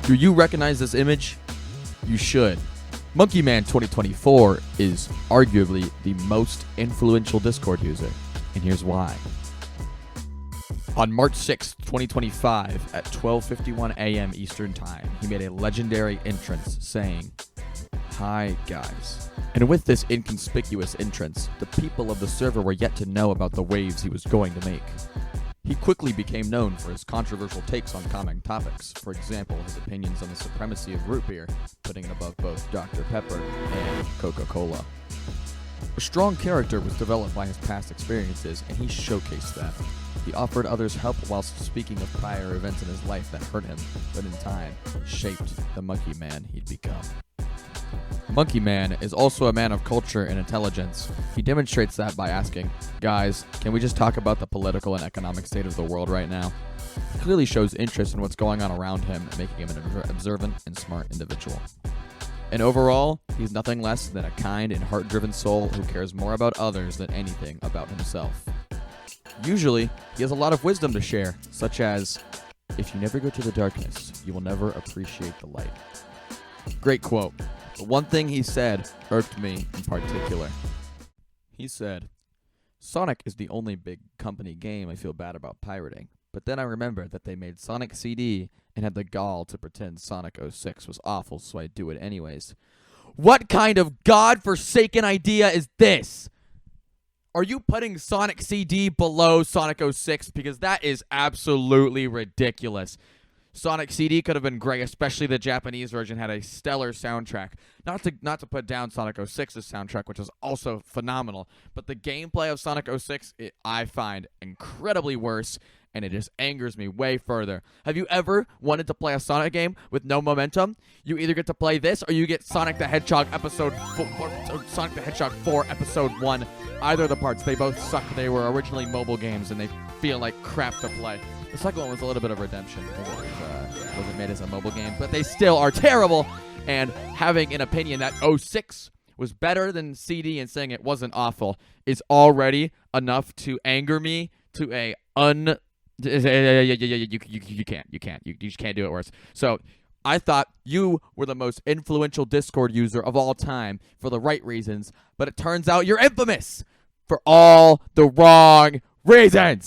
Do you recognize this image? You should. Monkey Man 2024 is arguably the most influential Discord user, and here's why. On March 6th, 2025, at 12:51 a.m. Eastern Time, he made a legendary entrance saying, "Hi, guys." And with this inconspicuous entrance, the people of the server were yet to know about the waves he was going to make. He quickly became known for his controversial takes on common topics, for example, his opinions on the supremacy of root beer, putting it above both Dr. Pepper and Coca-Cola. A strong character was developed by his past experiences, and he showcased that. He offered others help whilst speaking of prior events in his life that hurt him, but in time, shaped the Monkey Man he'd become. Monkey Man is also a man of culture and intelligence. He demonstrates that by asking, "Guys, can we just talk about the political and economic state of the world right now?" He clearly shows interest in what's going on around him, making him an observant and smart individual. And overall, he's nothing less than a kind and heart-driven soul who cares more about others than anything about himself. Usually, he has a lot of wisdom to share, such as, "If you never go to the darkness, you will never appreciate the light." Great quote. But one thing he said irked me in particular. He said, "Sonic is the only big company game I feel bad about pirating. But then I remember that they made Sonic CD and had the gall to pretend Sonic 06 was awful, so I do it anyways." What kind of godforsaken idea is this? Are you putting Sonic CD below Sonic 06? Because that is absolutely ridiculous. Sonic CD could have been great, especially the Japanese version had a stellar soundtrack. Not to put down Sonic 06's soundtrack, which was also phenomenal, but the gameplay of Sonic 06, I find incredibly worse, and it just angers me way further. Have you ever wanted to play a Sonic game with no momentum? You either get to play this, or you get Sonic the Hedgehog Sonic the Hedgehog 4 Episode 1. Either of the parts, they both suck. They were originally mobile games, and they feel like crap to play. The second one was a little bit of redemption because it wasn't made as a mobile game, but they still are terrible. And having an opinion that 06 was better than CD and saying it wasn't awful is already enough to anger me to a you can't. You just can't do it worse. So I thought you were the most influential Discord user of all time for the right reasons, but it turns out you're infamous for all the wrong reasons.